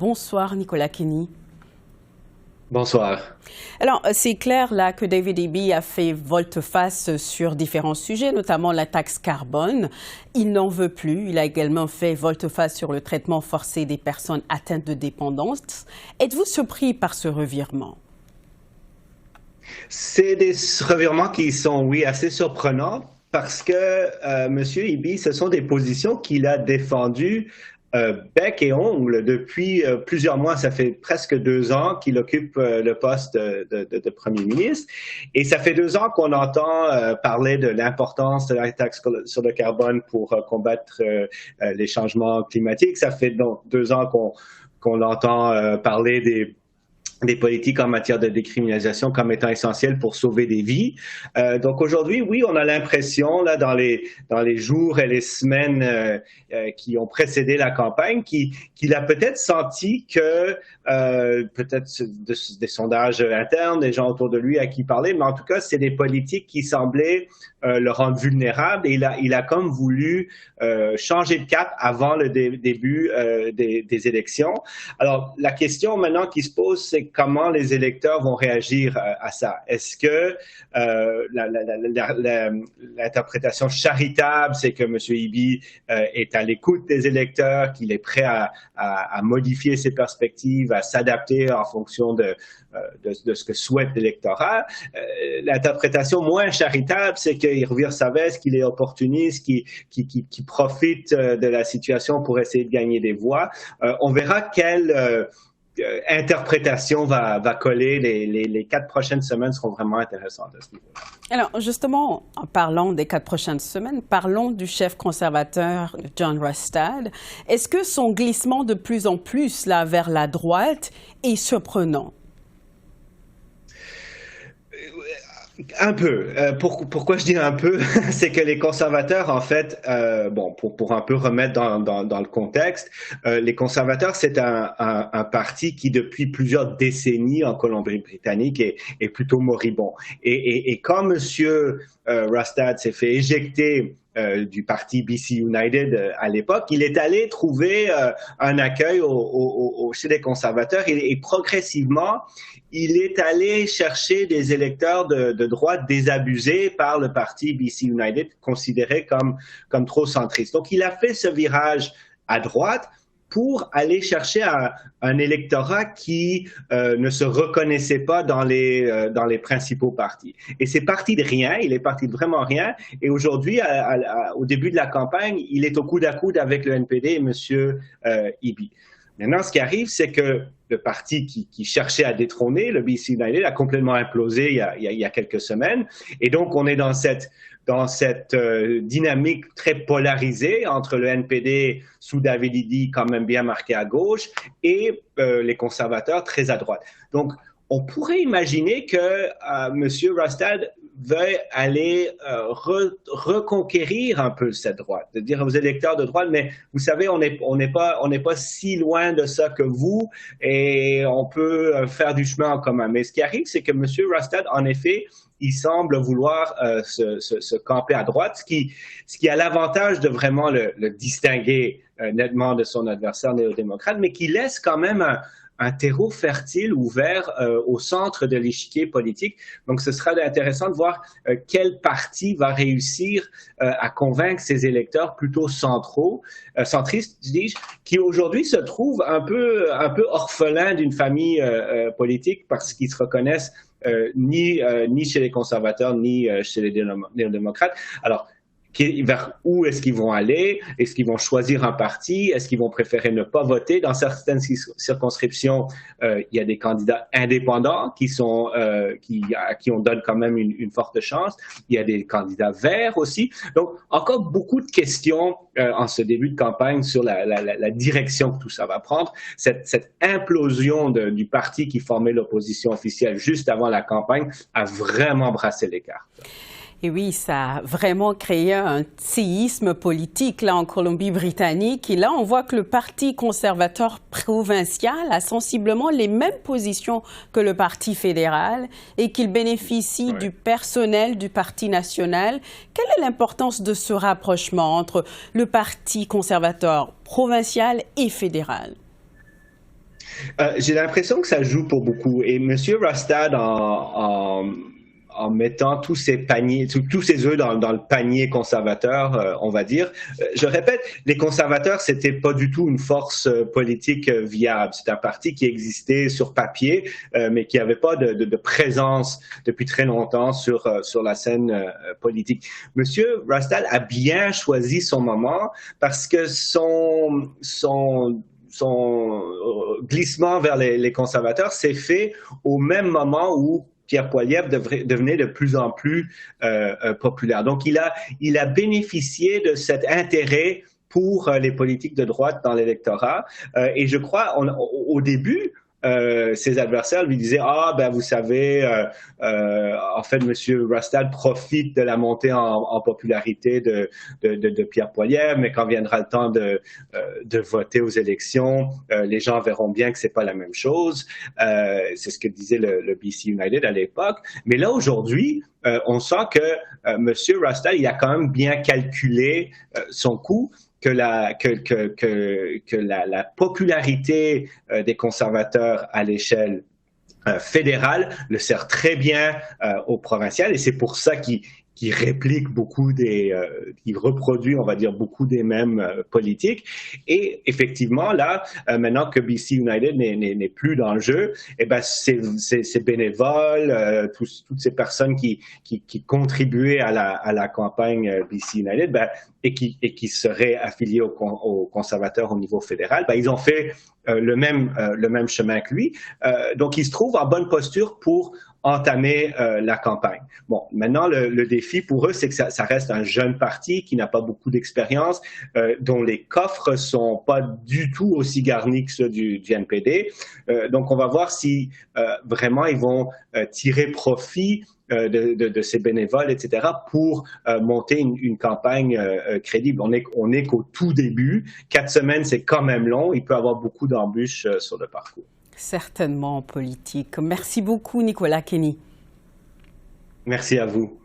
Bonsoir Nicolas Kenny. Bonsoir. Alors, c'est clair là que David Eby a fait volte-face sur différents sujets, notamment la taxe carbone. Il n'en veut plus. Il a également fait volte-face sur le traitement forcé des personnes atteintes de dépendance. Êtes-vous surpris par ce revirement? C'est des revirements qui sont, oui, assez surprenants parce que M. Eby, ce sont des positions qu'il a défendues bec et ongle depuis plusieurs mois. Ça fait presque 2 ans qu'il occupe le poste de Premier ministre. Et ça fait 2 ans qu'on entend parler de l'importance de la taxe sur le carbone pour combattre les changements climatiques. Ça fait donc 2 ans qu'on entend parler des politiques en matière de décriminalisation comme étant essentielles pour sauver des vies. Donc aujourd'hui, oui, on a l'impression, là, dans les jours et les semaines qui ont précédé la campagne, qu'il a peut-être senti que, peut-être des sondages internes, des gens autour de lui à qui parler, mais en tout cas, c'est des politiques qui semblaient le rendre vulnérable et il a comme voulu changer de cap avant le début des élections. Alors, la question maintenant qui se pose, c'est comment les électeurs vont réagir à ça. Est-ce que l'interprétation charitable, c'est que M. Eby est à l'écoute des électeurs, qu'il est prêt à modifier ses perspectives, à s'adapter en fonction de ce que souhaite l'électorat. L'interprétation moins charitable, c'est qu'il revire sa veste, qu'il est opportuniste, qu'il profite de la situation pour essayer de gagner des voix. On verra quelle interprétation va coller. Les 4 prochaines semaines seront vraiment intéressantes à ce niveau-là. Alors, justement, en parlant des 4 prochaines semaines, parlons du chef conservateur John Rustad. Est-ce que son glissement de plus en plus là, vers la droite est surprenant? Un peu. Pourquoi je dis un peu? C'est que les conservateurs, en fait, pour un peu remettre dans le contexte, les conservateurs, c'est un parti qui, depuis plusieurs décennies en Colombie-Britannique, est plutôt moribond. Et quand Monsieur Rustad s'est fait éjecter du parti BC United à l'époque, il est allé trouver un accueil chez les conservateurs et progressivement, il est allé chercher des électeurs de droite désabusés par le parti BC United, considéré comme trop centriste. Donc, il a fait ce virage à droite pour aller chercher un électorat qui ne se reconnaissait pas dans les principaux partis. Et c'est parti de rien, il est parti de vraiment rien. Et aujourd'hui, au début de la campagne, il est au coude à coude avec le NPD et M. Eby. Maintenant, ce qui arrive, c'est que le parti qui cherchait à détrôner, le BC United, a complètement implosé il y a quelques semaines. Et donc, on est dans cette dynamique très polarisée entre le NPD sous David Eby, quand même bien marqué à gauche, et les conservateurs très à droite. Donc, on pourrait imaginer que M. Rustad veuille aller reconquérir un peu cette droite, de dire aux électeurs de droite, mais vous savez, on n'est pas si loin de ça que vous, et on peut faire du chemin en commun. Mais ce qui arrive, c'est que M. Rustad, en effet, il semble vouloir se camper à droite, ce qui a l'avantage de vraiment le distinguer nettement de son adversaire néo-démocrate, mais qui laisse quand même un terreau fertile ouvert au centre de l'échiquier politique. Donc, ce sera intéressant de voir quel parti va réussir à convaincre ses électeurs plutôt centristes, dis-je, qui aujourd'hui se trouvent un peu orphelins d'une famille politique parce qu'ils se reconnaissent ni chez les conservateurs ni chez les néo-démocrates. Alors, vers où est-ce qu'ils vont aller? Est-ce qu'ils vont choisir un parti? Est-ce qu'ils vont préférer ne pas voter? Dans certaines circonscriptions, il y a des candidats indépendants qui on donne quand même une forte chance. Il y a des candidats verts aussi. Donc, encore beaucoup de questions en ce début de campagne sur la direction que tout ça va prendre. Cette implosion du parti qui formait l'opposition officielle juste avant la campagne a vraiment brassé les cartes. Et oui, ça a vraiment créé un séisme politique là en Colombie-Britannique. Et là, on voit que le Parti conservateur provincial a sensiblement les mêmes positions que le Parti fédéral et qu'il bénéficie du personnel du Parti national. Quelle est l'importance de ce rapprochement entre le Parti conservateur provincial et fédéral? J'ai l'impression que ça joue pour beaucoup. Et M. Rastad, en mettant tous ses paniers, tous ses œufs dans le panier conservateur, on va dire. Je répète, les conservateurs, c'était pas du tout une force politique viable. C'est un parti qui existait sur papier, mais qui n'avait pas de présence depuis très longtemps sur la scène politique. Monsieur Rastad a bien choisi son moment parce que son glissement vers les conservateurs s'est fait au même moment où Pierre Poilievre devenait de plus en plus populaire. Donc, il a bénéficié de cet intérêt pour les politiques de droite dans l'électorat. Et je crois, au début, ses adversaires lui disaient vous savez, en fait, M. Rastad profite de la montée en popularité de Pierre Poilievre, mais quand viendra le temps de voter aux élections, les gens verront bien que c'est pas la même chose. C'est ce que disait le BC United à l'époque. Mais là, aujourd'hui, on sent que M. Rastad, il a quand même bien calculé son coût. Que la popularité des conservateurs à l'échelle fédérale le sert très bien au provincial, et c'est pour ça qu'il réplique beaucoup qu'il reproduit, on va dire, beaucoup des mêmes politiques. Et effectivement, là, maintenant que BC United n'est plus dans le jeu, ces bénévoles, toutes ces personnes qui contribuaient à la campagne BC United, et qui seraient affiliés aux conservateurs au niveau fédéral, ils ont fait le même chemin que lui. Donc, ils se trouvent en bonne posture pour entamer la campagne. Bon, maintenant, le défi pour eux, c'est que ça reste un jeune parti qui n'a pas beaucoup d'expérience, dont les coffres sont pas du tout aussi garnis que ceux du NPD. Donc, on va voir si vraiment ils vont tirer profit de ces bénévoles, etc., pour monter une campagne crédible. On est qu'au tout début. 4 semaines, c'est quand même long. Il peut y avoir beaucoup d'embûches sur le parcours. Certainement en politique. Merci beaucoup, Nicolas Kenny. Merci à vous.